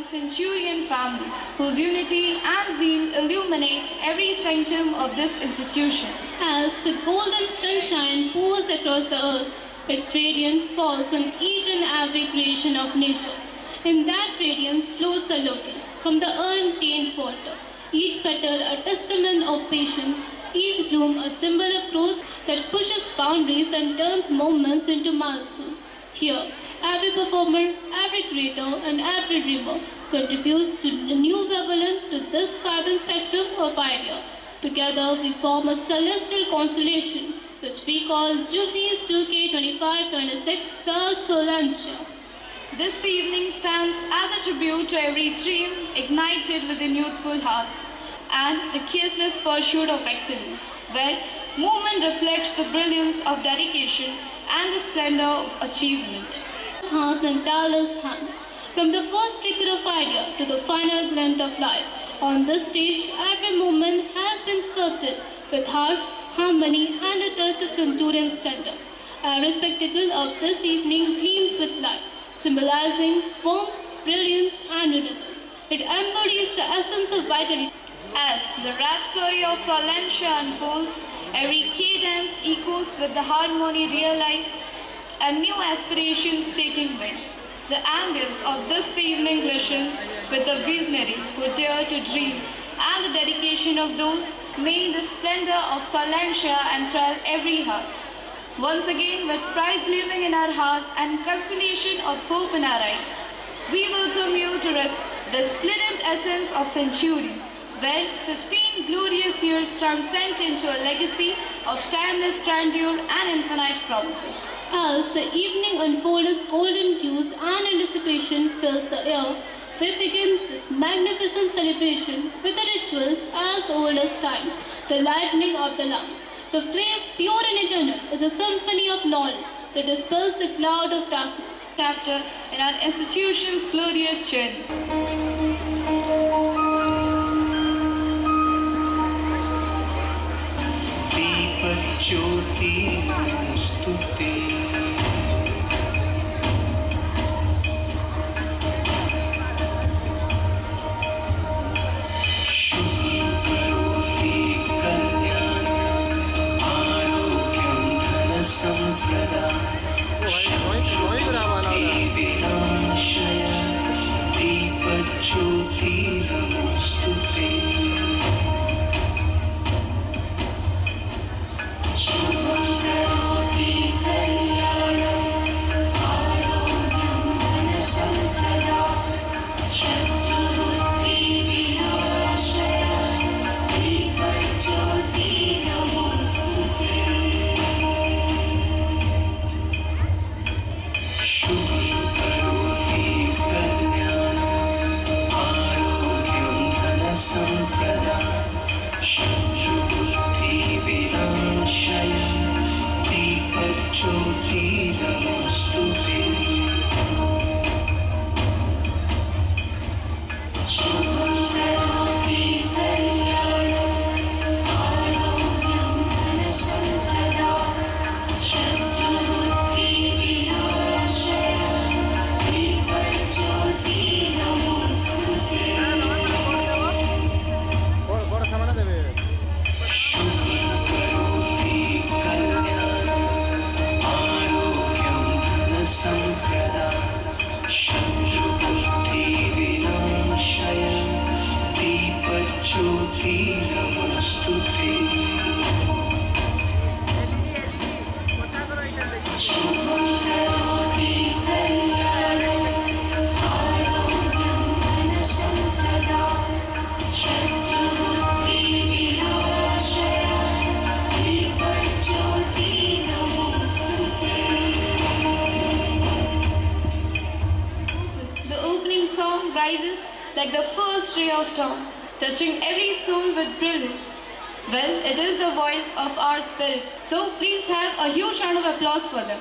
Centurion family, whose unity and zeal illuminate every sanctum of this institution. As the golden sunshine pours across the earth, its radiance falls on each and every creation of nature. In that radiance floats a lotus from the untamed water, each petal a testament of patience, each bloom a symbol of growth that pushes boundaries and turns moments into milestones. Here, every performer, every creator, and every dreamer contributes to the new Babylon, to this vibrant spectrum of idea. Together, we form a celestial constellation, which we call Jubilees 2K2526, the Solantia. This evening stands as a tribute to every dream ignited within youthful hearts and the ceaseless pursuit of excellence, where movement reflects the brilliance of dedication and the splendor of achievement. Hearts and tireless hand. From the first flicker of idea to the final glint of light, on this stage, every moment has been sculpted with hearts, harmony, and a touch of centurion splendor. Every spectacle of this evening gleams with light, symbolizing warmth, brilliance, and renewal. It embodies the essence of vitality. As the rhapsody of Solantia unfolds, every cadence echoes with the harmony realized and new aspirations taking wing. The ambience of this evening glistens with the visionary who dare to dream and the dedication of those may the splendor of Solantia enthrall every heart. Once again, with pride gleaming in our hearts and constellation of hope in our eyes, we welcome you to the resplendent essence of Centurion, where 15 glorious years transcend into a legacy of timeless grandeur and infinite promises. As the evening unfolds its golden hues and anticipation fills the air, we begin this magnificent celebration with a ritual as old as time, the lighting of the lamp. The flame, pure and eternal, is a symphony of knowledge that dispels the cloud of darkness. Chapter in our institution's glorious journey. ज्योति नमोस्तुते शुभं करोति कल्याणम् आरोग्यं धनसम्पदां विनाशय दीपज्योति नमोस्तुते like the first ray of dawn, touching every soul with brilliance. Well, it is the voice of our spirit. So please have a huge round of applause for them.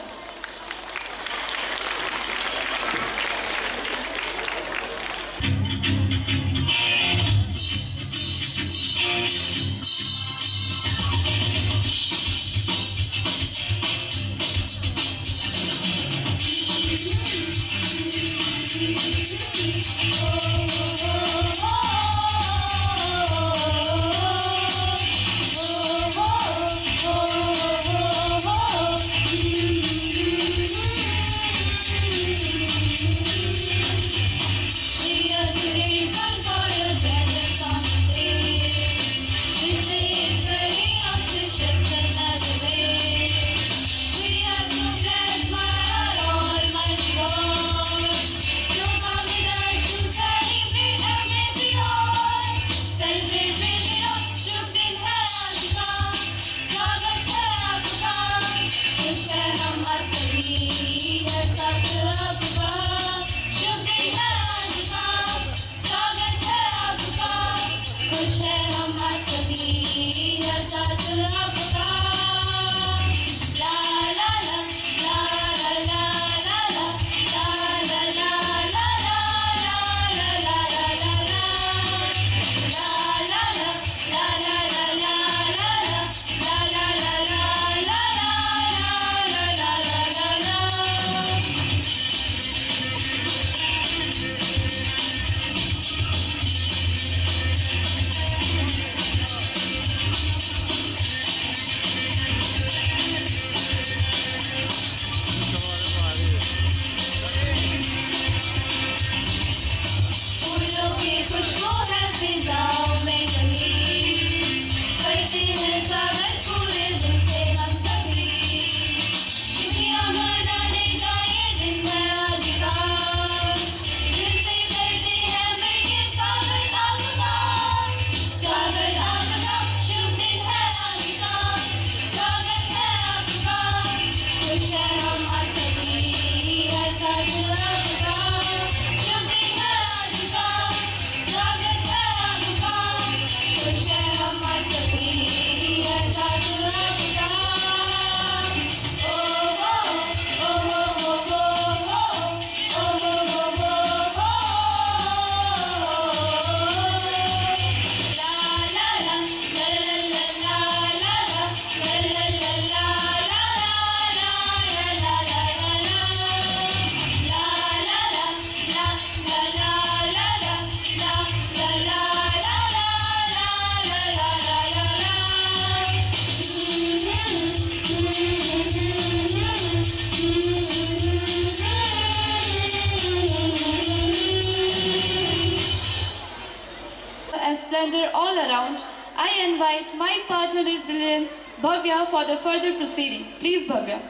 And splendor all around, I invite my partner in brilliance, Bhavya, for the further proceeding. Please, Bhavya.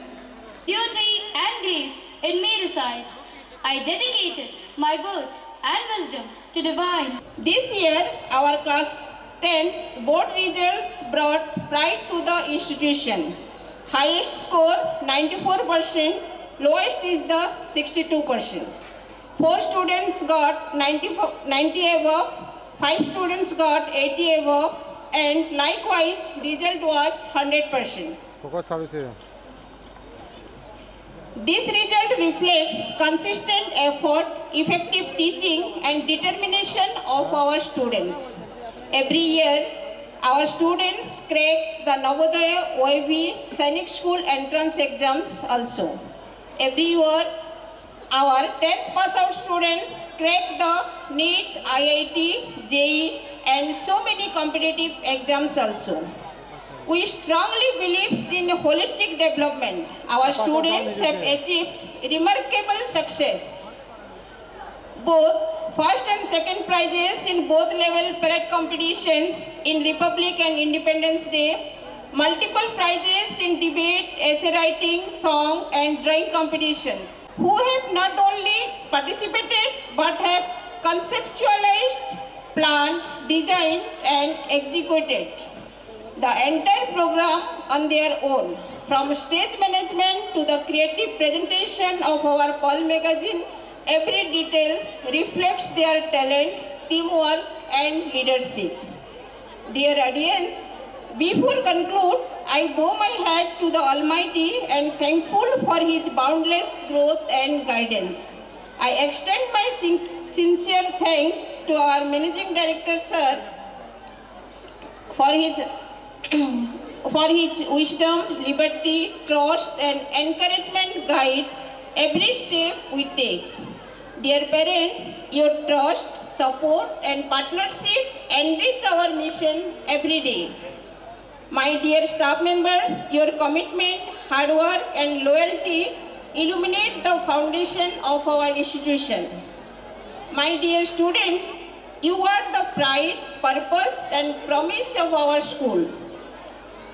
Duty and grace in me reside. I dedicated my words and wisdom to divine. This year, our class 10 board results brought pride to the institution. Highest score 94%, lowest is the 62%. 4 students got 90 above, 5 students got 80 above, and likewise result was 100%. This result reflects consistent effort, effective teaching and determination of our students. Every year, our students crack the Navodaya OAV Sainik School entrance exams also. Every year, our 10th pass out students crack the NEET, IIT, JEE and so many competitive exams also. We strongly believe in holistic development. Our students have achieved remarkable success. Both first and second prizes in both level parade competitions in Republic and Independence Day, multiple prizes in debate, essay writing, song and drawing competitions, who have not only participated but have conceptualized, planned, designed and executed the entire program on their own. From stage management to the creative presentation of our Pearl magazine, every details reflects their talent, teamwork and leadership. Dear audience, before conclude, I bow my hat to the Almighty and thankful for His boundless growth and guidance. I extend my sincere thanks to our Managing Director, Sir, for his wisdom, liberty, trust and encouragement guide every step we take. Dear parents, your trust, support and partnership enrich our mission every day. My dear staff members, your commitment, hard work and loyalty illuminate the foundation of our institution. My dear students, you are the pride, purpose and promise of our school.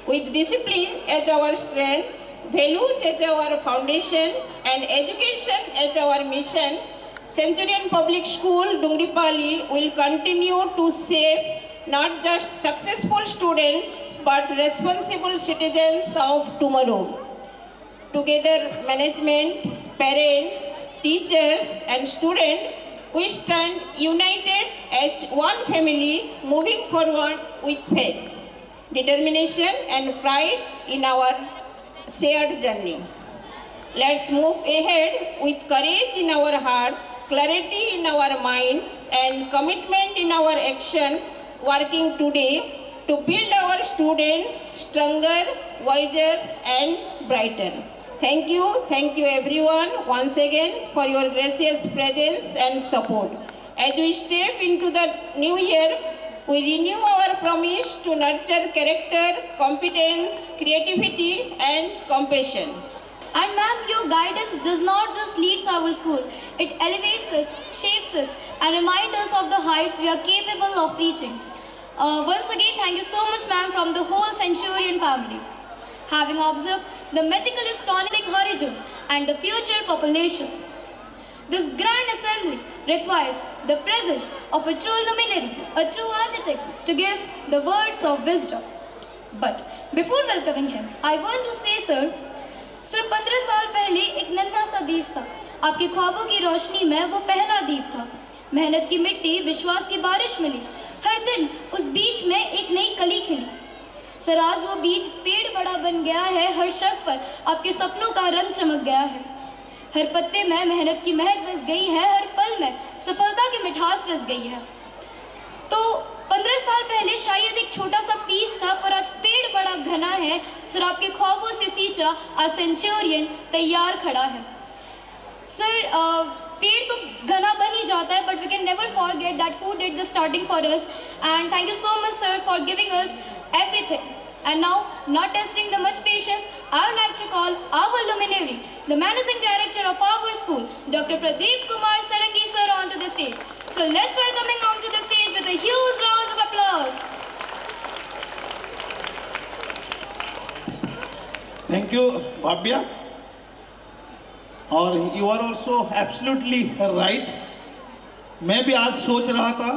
With discipline as our strength, values as our foundation and education as our mission, Centurion Public School, Dungripali will continue to shape not just successful students but responsible citizens of tomorrow. Together, management, parents, teachers and students, we stand united as one family moving forward with faith, determination and pride in our shared journey. Let's move ahead with courage in our hearts, clarity in our minds and commitment in our action, working today to build our students stronger, wiser and brighter. Thank you everyone once again for your gracious presence and support. As we step into the new year, we renew our promise to nurture character, competence, creativity and compassion. And ma'am, your guidance does not just lead our school, it elevates us, shapes us and reminds us of the heights we are capable of reaching. Once again, thank you so much ma'am from the whole Centurion family. Having observed the meticulous chronicling horizons and the future populations, this grand assembly requires the presence of a true luminary, a true architect to give the words of wisdom. But before welcoming him, I want to say, sir, सिर्फ 15 साल पहले एक नन्हा सा बीज था। आपके ख्वाबों की रोशनी में वो पहला दीप था। मेहनत की मिट्टी, विश्वास की बारिश मिली। हर दिन उस बीज में एक नई कली खिली। सर, आज वो बीज पेड़ बड़ा बन गया है। हर शक पर आपके सपनों का रंग चमक गया है। हर पत्ते में मेहनत की महक बस गई है। हर पल में सफलता की मिठास रस गई है। तो 15 साल पहले शायद एक छोटा सा पीस था, पर आज पेड़ बड़ा घना है। सर, आपके ख्वाबों से सींचा आज सेंचुरियन तैयार खड़ा है। सर, पेड़ तो घना बन ही जाता है, but we can never forget that who did the starting for us, and thank you so much sir for giving us everything. And now, not testing the much patience, I would like to call our luminary, the managing director of our school, Dr. Pradeep Kumar Sarangi sir, onto the stage. So let's welcome him onto the stage with a huge round of applause. Thank you, Bhavya. और you are also absolutely right. मैं भी आज सोच रहा था,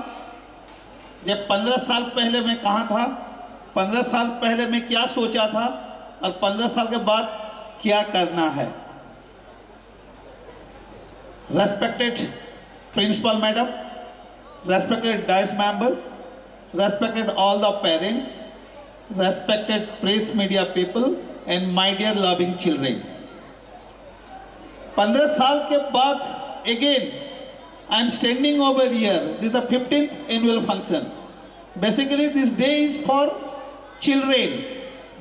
जब 15 साल पहले मैं कहाँ था, 15 साल पहले मैं क्या सोचा था और 15 साल के बाद क्या करना है। Respected Principal Madam, respected Dice members, respected all the parents, respected press media people and my dear loving children. 15 साल के बाद again I am standing over here. This is the 15th annual function. Basically this day is for children.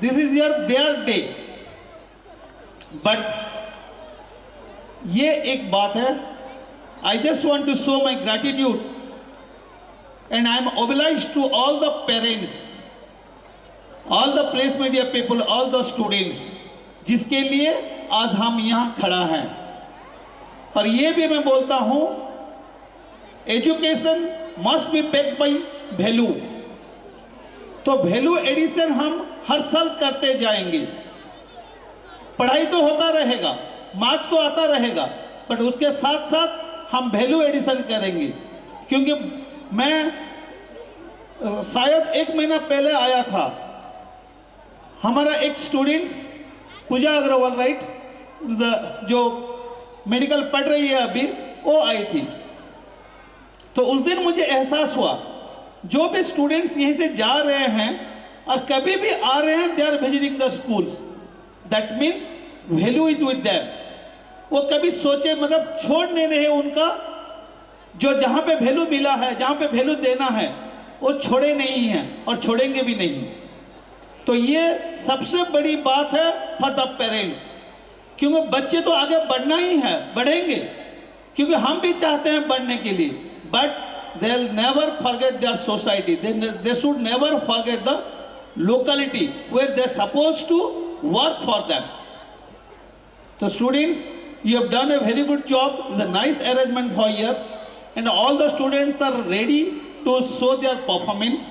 This is their day. But ये एक बात है, I just want to show my gratitude and I am obliged to all the parents, all the press media people, all the students, जिसके लिए आज हम यहाँ खड़ा हैं। और ये भी मैं बोलता हूँ, education must be backed by value. तो वैल्यू एडिशन हम हर साल करते जाएंगे। पढ़ाई तो होता रहेगा, मार्क्स तो आता रहेगा, बट उसके साथ साथ हम वैल्यू एडिशन करेंगे। क्योंकि मैं शायद 1 महीना पहले आया था, हमारा एक स्टूडेंट्स पूजा अग्रवाल, राइट, जो मेडिकल पढ़ रही है अभी, वो आई थी। तो उस दिन मुझे एहसास हुआ, जो भी स्टूडेंट्स यहीं से जा रहे हैं और कभी भी आ रहे हैं, they are visiting the schools, that means value is with them. वो कभी सोचे, मतलब छोड़ नहीं रहे उनका, जो जहाँ पे वैल्यू मिला है, जहाँ पे वैल्यू देना है, वो छोड़े नहीं हैं और छोड़ेंगे भी नहीं। तो ये सबसे बड़ी बात है फॉर द पेरेंट्स, क्योंकि बच्चे तो आगे बढ़ना ही है, बढ़ेंगे, क्योंकि हम भी चाहते हैं बढ़ने के लिए, but they will never forget their society. They should never forget the locality where they are supposed to work for them. So students, you have done a very good job. It's a nice arrangement for here, and all the students are ready to show their performance.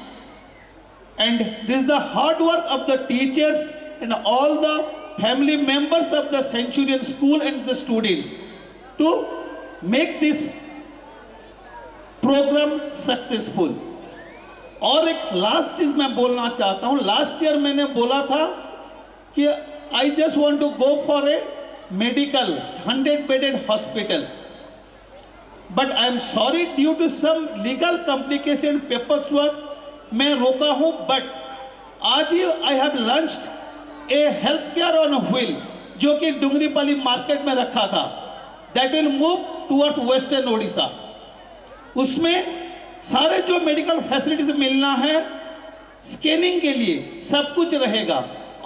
And this is the hard work of the teachers and all the family members of the Centurion School and the students to make this programme successful. और एक last चीज मैं बोलना चाहता हूं। Last year मैंने बोला था कि I just want to go for a medical 100 bedded hospitals, but I am sorry due to some legal complication papers work मैं रोका हूं। बट आज ही I have launched a health care on wheel जो कि डुंगरीपली मार्केट में रखा था, that will move towards western Odisha. उसमें सारे जो मेडिकल फैसिलिटीज मिलना है, स्कैनिंग के लिए सब कुछ रहेगा,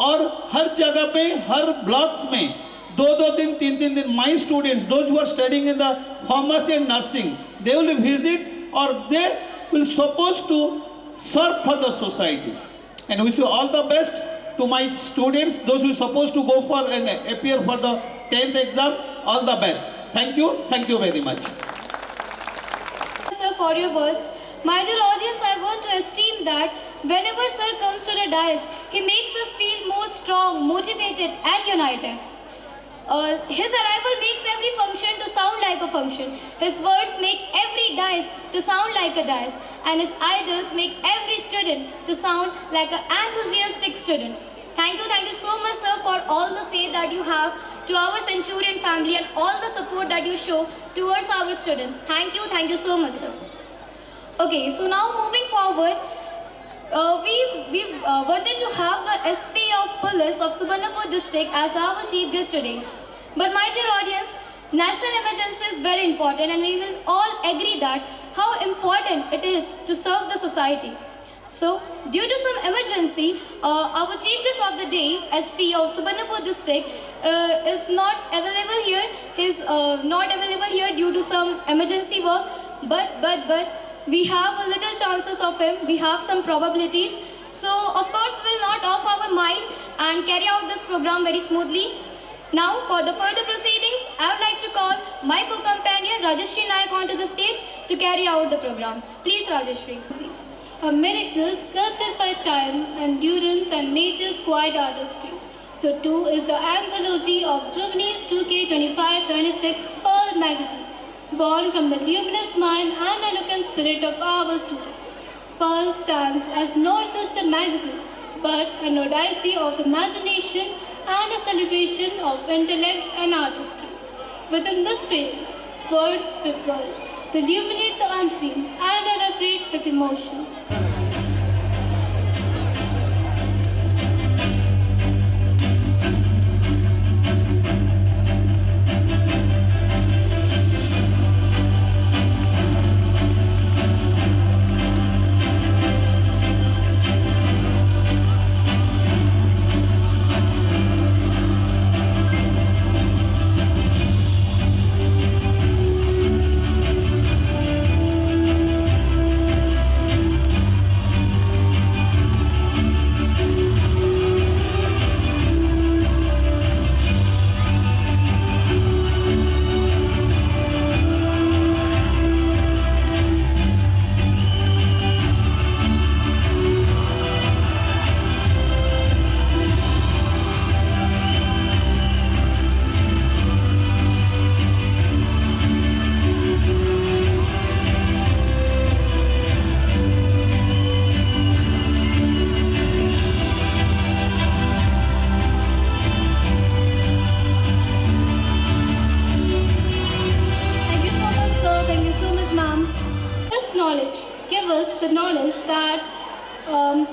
और हर जगह पे हर ब्लॉक्स में 2-2 दिन 3-3 दिन my students those who are studying in the pharmacy and nursing they will visit और they will suppose to serve for the society. And wish you all the best to my students, those who are supposed to go for and appear for the 10th exam, all the best. Thank you very much. Sir, for your words. My dear audience, I want to esteem that whenever Sir comes to the dais, he makes us feel more strong, motivated and united. His arrival makes every function to sound like a function. His words make every dais to sound like a dais. And his idols make every student to sound like an enthusiastic student. Thank you so much, sir, for all the faith that you have to our Centurion family and all the support that you show towards our students. Thank you so much, sir. Okay, so now moving forward, we wanted to have the SP of Police of Subarnapur district as our chief guest today. But my dear audience, national emergency is very important and we will all agree that how important it is to serve the society. So, due to some emergency, our chief guest of the day, SP of Subarnapur district, is not available here. He is not available here due to some emergency work. But we have a little chances of him. We have some probabilities. So, of course, we will not off our mind and carry out this program very smoothly. Now, for the further proceedings, I would like to call my co-companion Rajeshri Nayak onto the stage to carry out the program. Please, Rajeshri. A miracle sculpted by time, endurance and nature's quiet artistry. So too is the anthology of Juvenis 2K25-26 Pearl magazine, born from the luminous mind and eloquent spirit of our students. Pearl stands as not just a magazine, but an odyssey of imagination and a celebration of intellect and artistry. Within this pages, words with world, they illuminate the unseen and are afraid with emotion.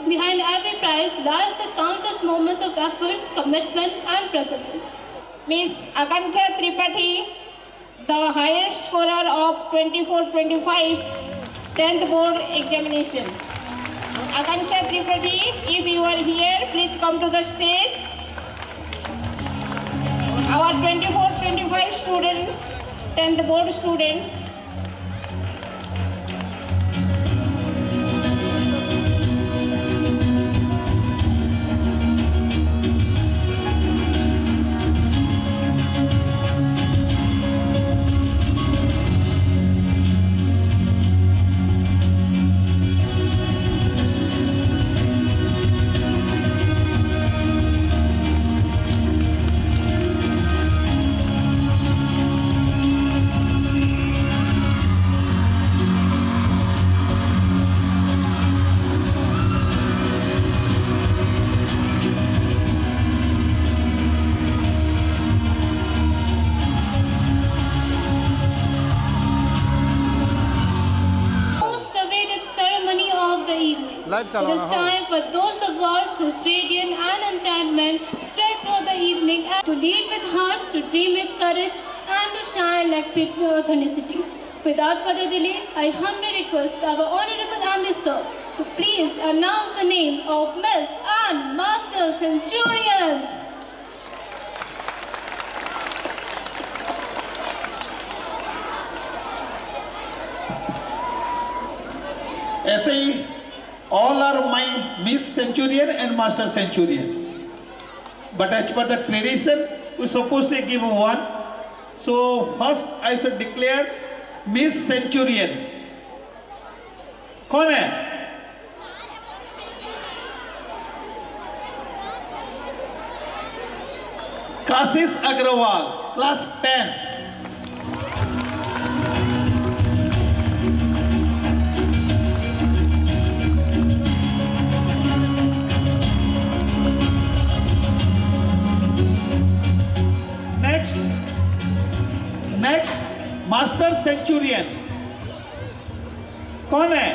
Behind every prize lies the countless moments of efforts, commitment and perseverance. Miss Akanksha Tripathi, the highest scorer of 24-25 10th board examination. Akanksha Tripathi, if you are here, please come to the stage. Our 24-25 students 10th board students. Most awaited ceremony of the evening. It is time for those awards whose radiance and enchantment spread through the evening and to lead with hearts, to dream with courage, and to shine like pure authenticity. Without further delay, I humbly request our Honorable Ambassador to please announce the name of Miss and Master Centurion. ऐसे ही all are my Miss Centurion and Master Centurion. But as per the tradition, we supposed to give one. So first I should declare Miss Centurion. कौन है? Kashish Agrawal, class 10. Next master centurion कौन है?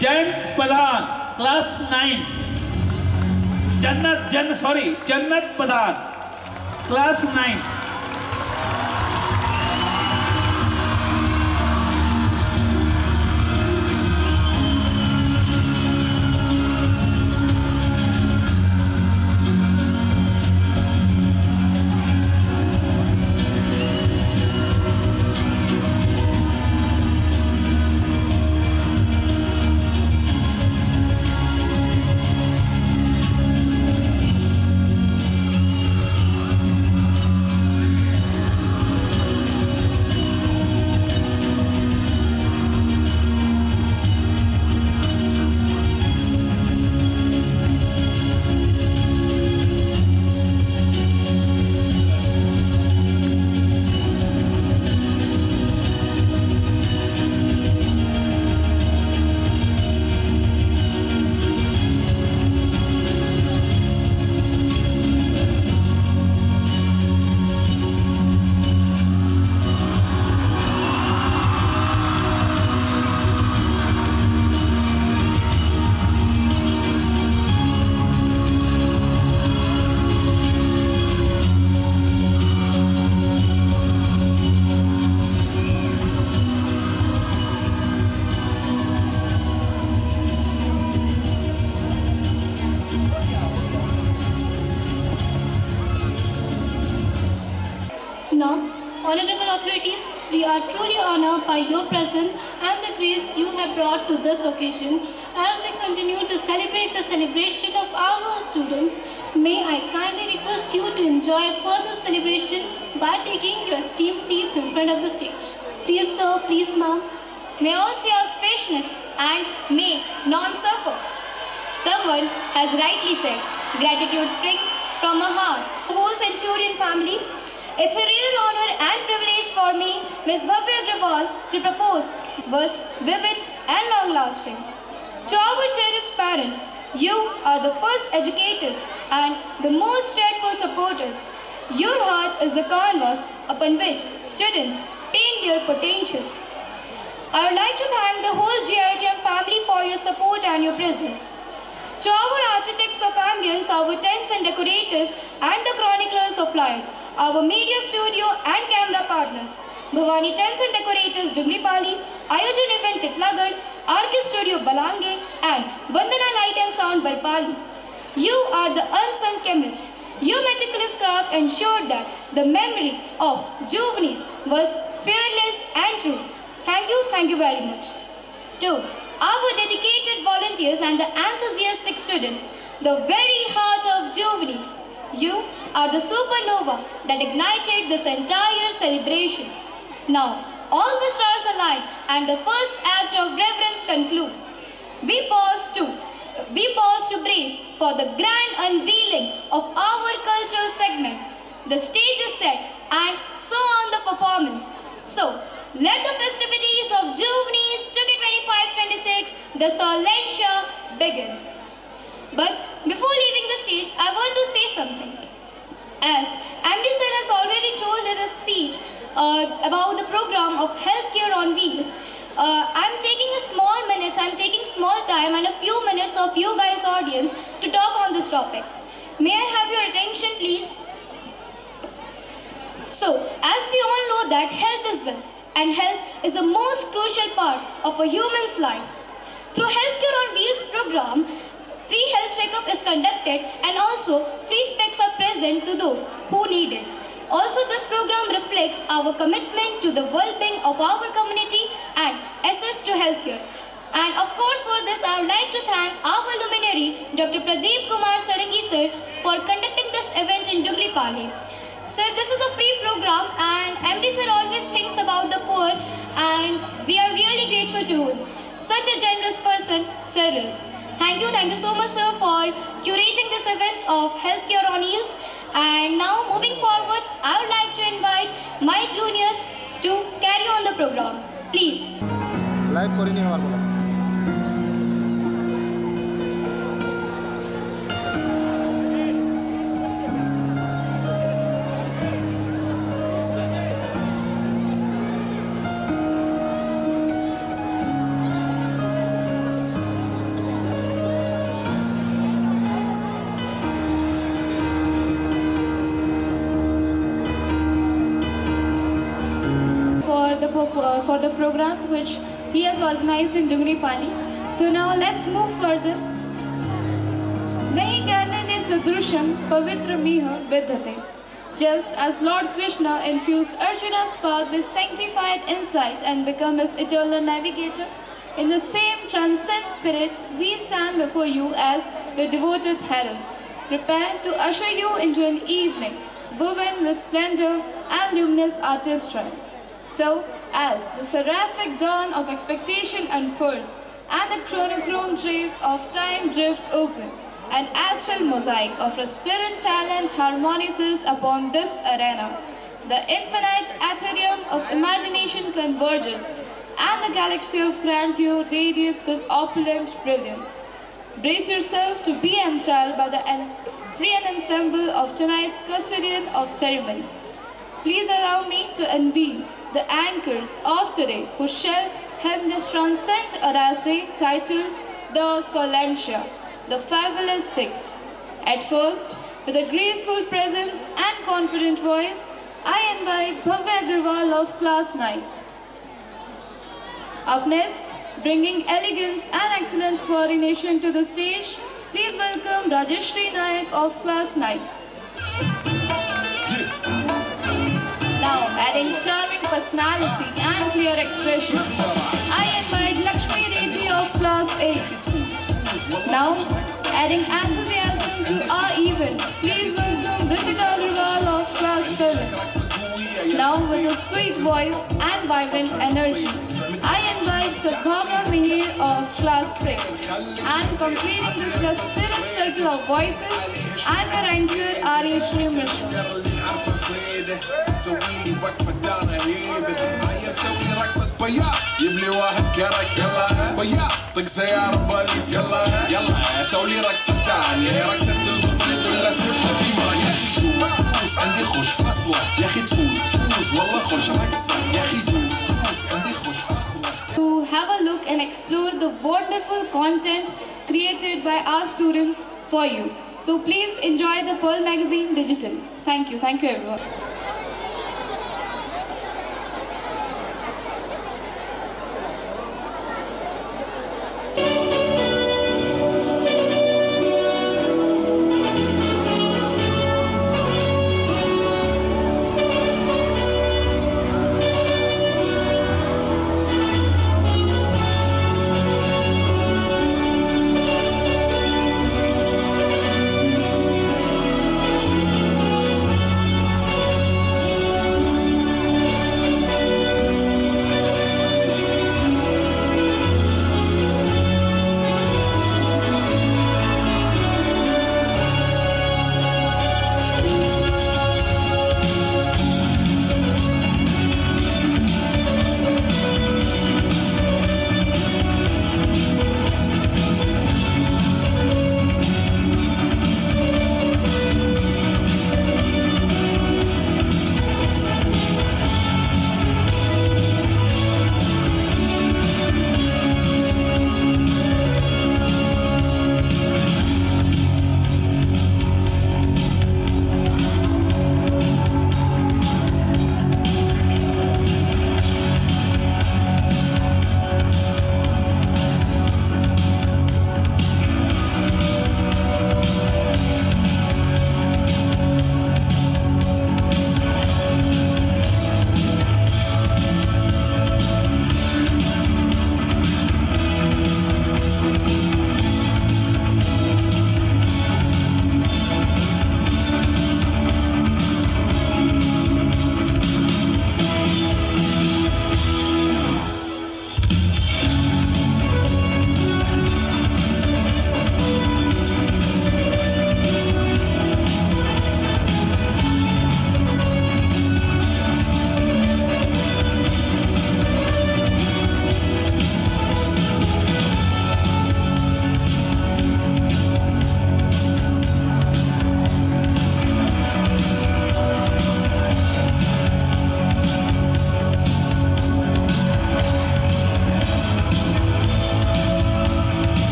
Jayant Pradhan, class 9. Jannat Pradhan, class 9. Now, honorable authorities, we are truly honored by your presence and the grace you have brought to this occasion. As we continue to celebrate the celebration of our students, may I kindly request you to enjoy further celebration by taking your esteemed seats in front of the stage. Please sir, please ma'am. May all see our spaciousness and may none suffer. Someone has rightly said, gratitude springs from a heart. The whole Centurion family, it's a real honor and privilege for me, Ms. Bhavya Agrawal, to propose verse vivid and long-lasting. To our cherished parents, you are the first educators and the most dreadful supporters. Your heart is the canvas upon which students paint their potential. I would like to thank the whole GITM family for your support and your presence. To our architects of ambience, our tents and decorators, and the chroniclers of life, our media studio and camera partners, Bhavani Tents and Decorators Dugripali, Ayojan Event Titlagarh, RK Studio Balange, and Vandana Light and Sound Barpali. You are the unsung chemist Your meticulous craft ensured that the memory of Juvenis was fearless and true. Thank you very much. To our dedicated volunteers and the enthusiastic students, the very heart of Juvenis, you are the supernova that ignited this entire celebration. Now, all the stars align and the first act of reverence concludes. We pause to brace for the grand unveiling of our cultural segment. The stage is set and so on the performance. So, let the festivities of Juvenis 2025-26, the Solentia begins. But before leaving the stage, I want to say something. As MD sir has already told in his speech about the program of Healthcare on Wheels, I'm taking small time and a few minutes of you guys' audience to talk on this topic. May I have your attention, please? So, as we all know that health is wealth, and health is the most crucial part of a human's life. Through Healthcare on Wheels program, free health checkup is conducted and also free specs are present to those who need it. Also, this program reflects our commitment to the well-being of our community and access to healthcare. And of course, for this, I would like to thank our luminary, Dr. Pradeep Kumar Sarangi sir, for conducting this event in Dugripali. Sir, this is a free program and MD sir always thinks about the poor and we are really grateful to him. Such a generous person, sir is. Thank you so much sir for curating this event of Healthcare on Wheels. And now moving forward, I would like to invite my juniors to carry on the program. Please. Live करी नहीं हमारे बोला for the program which he has organized in Dugripali. So now let's move further. Nahi gyane sadrusham pavitra miha vidhate. Just as Lord Krishna infused Arjuna's path with sanctified insight and become his eternal navigator, in the same transcendent spirit, we stand before you as your devoted heralds, prepared to usher you into an evening woven with splendor and luminous artistry. So, as the seraphic dawn of expectation unfurls and the chronochrome drapes of time drift open, an astral mosaic of resplendent talent harmonizes upon this arena. The infinite ethereum of imagination converges, and the galaxy of grandeur radiates with opulent brilliance. Brace yourself to be enthralled by the free ensemble of tonight's custodian of ceremony. Please allow me to unveil the anchors of today who shall help this transcendent Odyssey titled The Solentia, the Fabulous Six. At first, with a graceful presence and confident voice, I invite Bhavya Agrawal of Class 9. Up next, bringing elegance and excellent coordination to the stage, please welcome Rajeshri Nayak of Class 9. Now, adding charming personality and clear expression, I invite Lakshmi Reddy of Class 8. Now, adding enthusiasm to our event, please welcome Ritika Agrawal of Class 7. Now, with a sweet voice and vibrant energy, I invite Sadbhava Mihir of Class 6. And completing this spirit circle of voices, I'm your anchor, Aryashri Mishra. سويلي وقفة دانا هيبة هيا نسوي رقصة بياض جيب لي واحد كرك يلا بياض طق سيارة بوليس يلا يلا سوي رقصة ثانية رقصة المطرب ولا سبة ديما يا أخي تفوز عندي خوش فصلة يا أخي تفوز والله خوش رقصة يا أخي تفوز عندي خوش فصلة. To have a look and explore the wonderful content created by our students for you. So please enjoy the Pearl Magazine digitally. Thank you everyone.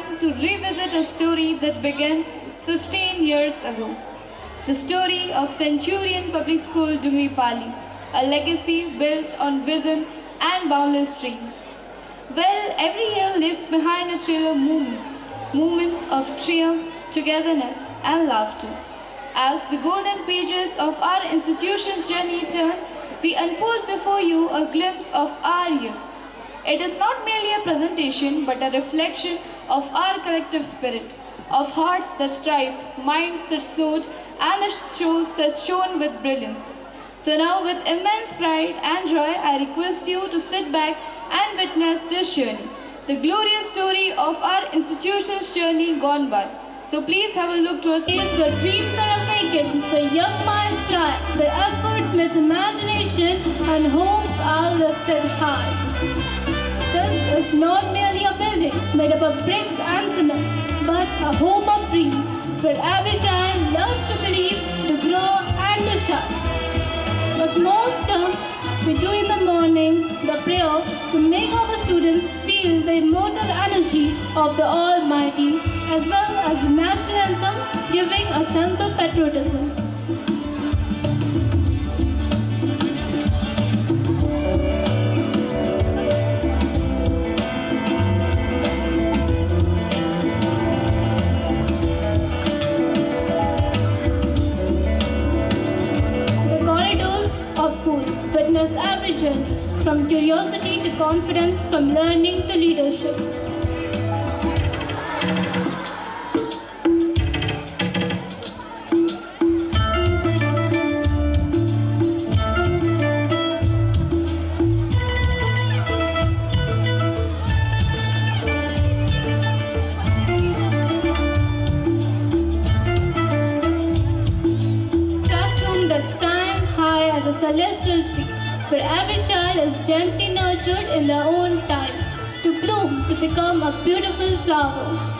time to revisit a story that began 15 years ago. The story of Centurion Public School Dungripali, a legacy built on vision and boundless dreams. Well, every year leaves behind a trail of moments of triumph, togetherness, and laughter. As the golden pages of our institution's journey turn, we unfold before you a glimpse of our year. It is not merely a presentation, but a reflection of our collective spirit, of hearts that strive, minds that soared, and the souls that shone with brilliance. So now, with immense pride and joy, I request you to sit back and witness this journey, the glorious story of our institution's journey gone by. So please have a look towards Days where dreams are awakened, where young minds fly, where efforts meet imagination and hopes are lifted high. This is not merely a building made up of bricks and cement, but a home of dreams, where every child loves to believe, to grow and to shine. The small stump we do in the morning, the prayer to make our students feel the immortal energy of the Almighty, as well as the national anthem, giving a sense of patriotism. Witness every journey, from curiosity to confidence, from learning to leadership. Classroom that stand high as a celestial tree, where every child is gently nurtured in their own time, to bloom, to become a beautiful flower.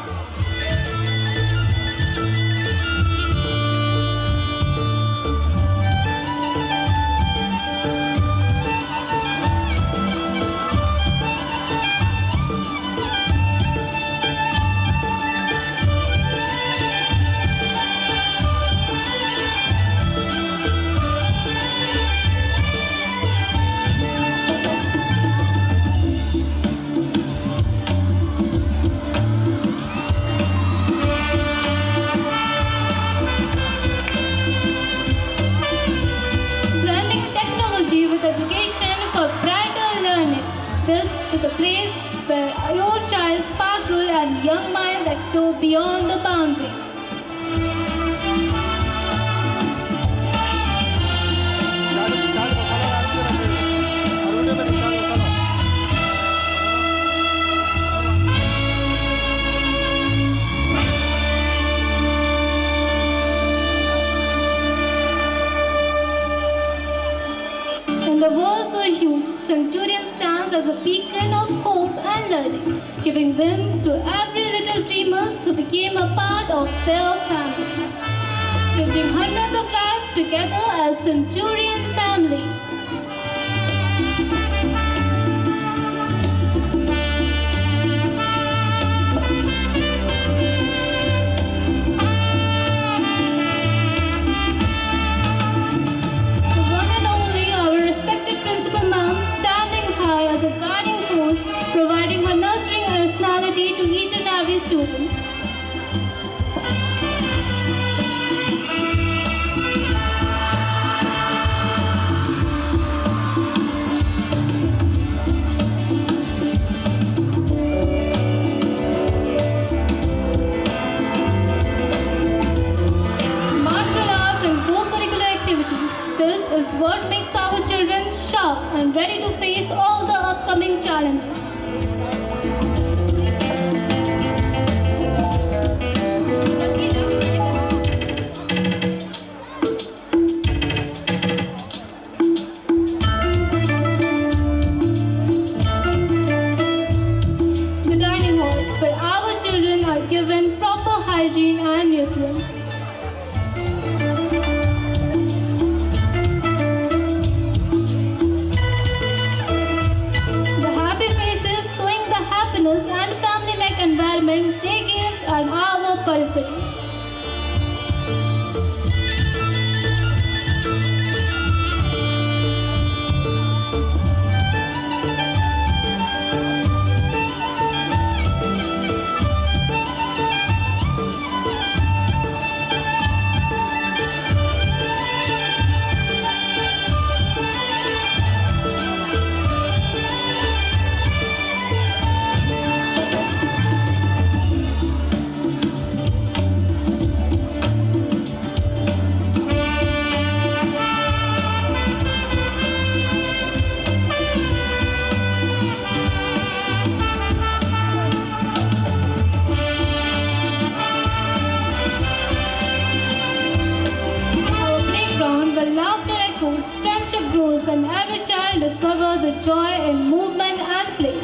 This is a place where your child sparkle and young minds explore beyond the boundaries. In the world so huge, Centurion stands as a beacon of hope and learning, giving wings to every little dreamers who became a part of their family, stitching hundreds of lives together as Centurion family. Providing a nurturing personality to each and every student. Martial arts and co-curricular activities. This is what makes our children sharp and ready to face all the upcoming challenges. Given proper hygiene and nutrients. The happy faces showing the each and every child discover the joy in movement and play.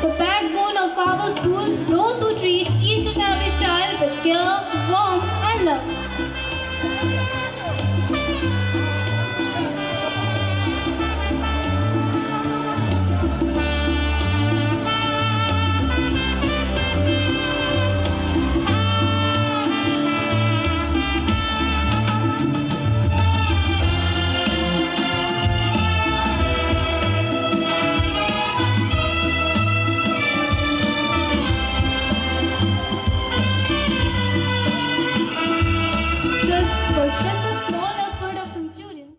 The backbone of our school, those who treat each and every child with care